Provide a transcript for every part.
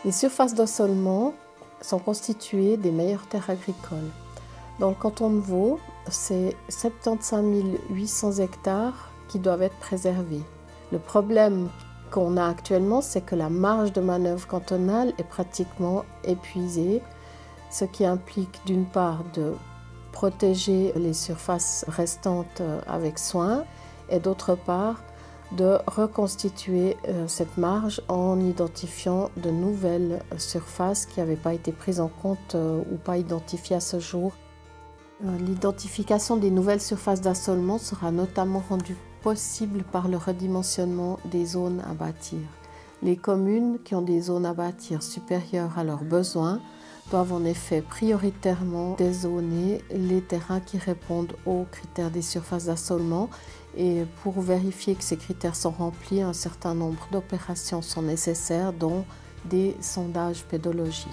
Les surfaces d'assolement sont constituées des meilleures terres agricoles. Dans le canton de Vaud, c'est 75 800 hectares qui doivent être préservés. Le problème qu'on a actuellement, c'est que la marge de manœuvre cantonale est pratiquement épuisée, ce qui implique d'une part de protéger les surfaces restantes avec soin et d'autre part de reconstituer cette marge en identifiant de nouvelles surfaces qui n'avaient pas été prises en compte ou pas identifiées à ce jour. L'identification des nouvelles surfaces d'assolement sera notamment rendue possible par le redimensionnement des zones à bâtir. Les communes qui ont des zones à bâtir supérieures à leurs besoins doivent en effet prioritairement dézoner les terrains qui répondent aux critères des surfaces d'assolement, et pour vérifier que ces critères sont remplis, un certain nombre d'opérations sont nécessaires, dont des sondages pédologiques.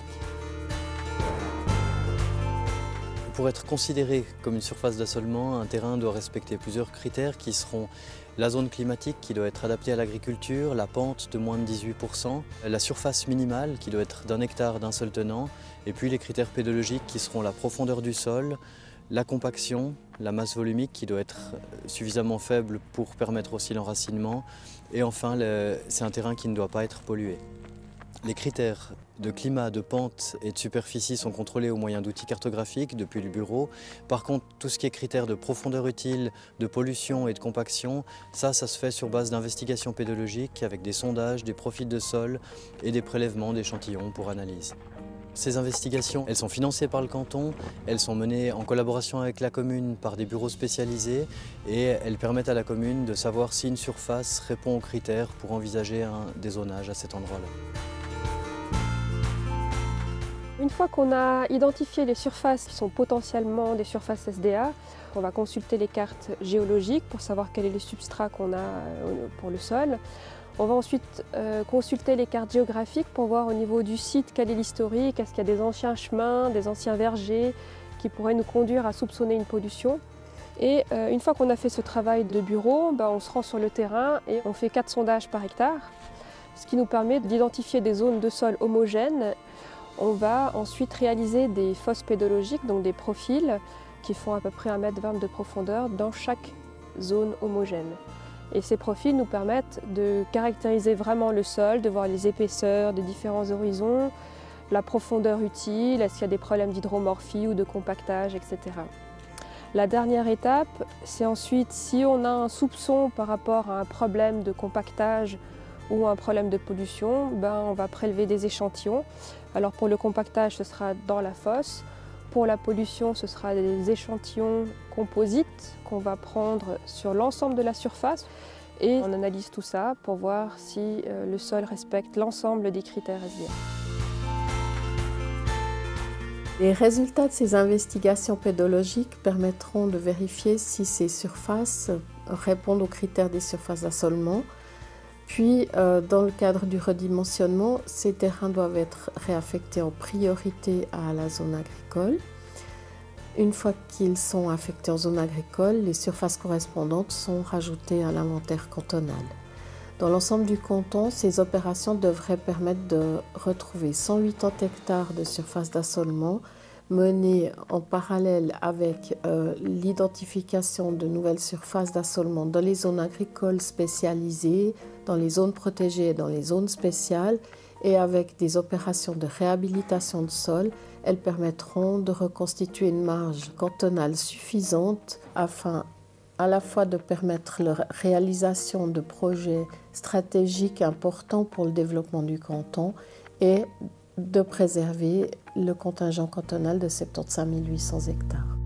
Pour être considéré comme une surface d'assolement, un terrain doit respecter plusieurs critères qui seront la zone climatique qui doit être adaptée à l'agriculture, la pente de moins de 18%, la surface minimale qui doit être d'1 hectare d'un seul tenant, et puis les critères pédologiques qui seront la profondeur du sol, la compaction, la masse volumique qui doit être suffisamment faible pour permettre aussi l'enracinement, et enfin c'est un terrain qui ne doit pas être pollué. Les critères de climat, de pente et de superficie sont contrôlés au moyen d'outils cartographiques depuis le bureau. Par contre, tout ce qui est critères de profondeur utile, de pollution et de compaction, ça se fait sur base d'investigations pédologiques avec des sondages, des profils de sol et des prélèvements d'échantillons pour analyse. Ces investigations, elles sont financées par le canton, elles sont menées en collaboration avec la commune par des bureaux spécialisés et elles permettent à la commune de savoir si une surface répond aux critères pour envisager un dézonage à cet endroit-là. Une fois qu'on a identifié les surfaces qui sont potentiellement des surfaces SDA, on va consulter les cartes géologiques pour savoir quel est le substrat qu'on a pour le sol. On va ensuite consulter les cartes géographiques pour voir au niveau du site quel est l'historique, est-ce qu'il y a des anciens chemins, des anciens vergers qui pourraient nous conduire à soupçonner une pollution. Et une fois qu'on a fait ce travail de bureau, on se rend sur le terrain et on fait 4 sondages par hectare, ce qui nous permet d'identifier des zones de sol homogènes. On va ensuite réaliser des fosses pédologiques, donc des profils qui font à peu près 1,20 m de profondeur dans chaque zone homogène. Et ces profils nous permettent de caractériser vraiment le sol, de voir les épaisseurs des différents horizons, la profondeur utile, est-ce qu'il y a des problèmes d'hydromorphie ou de compactage, etc. La dernière étape, c'est ensuite si on a un soupçon par rapport à un problème de compactage ou un problème de pollution, on va prélever des échantillons. Alors pour le compactage, ce sera dans la fosse. Pour la pollution, ce sera des échantillons composites qu'on va prendre sur l'ensemble de la surface. Et on analyse tout ça pour voir si le sol respecte l'ensemble des critères SDA. Les résultats de ces investigations pédologiques permettront de vérifier si ces surfaces répondent aux critères des surfaces d'assolement. Puis, dans le cadre du redimensionnement, ces terrains doivent être réaffectés en priorité à la zone agricole. Une fois qu'ils sont affectés en zone agricole, les surfaces correspondantes sont rajoutées à l'inventaire cantonal. Dans l'ensemble du canton, ces opérations devraient permettre de retrouver 180 hectares de surface d'assolement menées en parallèle avec l'identification de nouvelles surfaces d'assolement dans les zones agricoles spécialisées, dans les zones protégées et dans les zones spéciales, et avec des opérations de réhabilitation de sol. Elles permettront de reconstituer une marge cantonale suffisante afin à la fois de permettre la réalisation de projets stratégiques importants pour le développement du canton et de préserver le contingent cantonal de 75 800 hectares.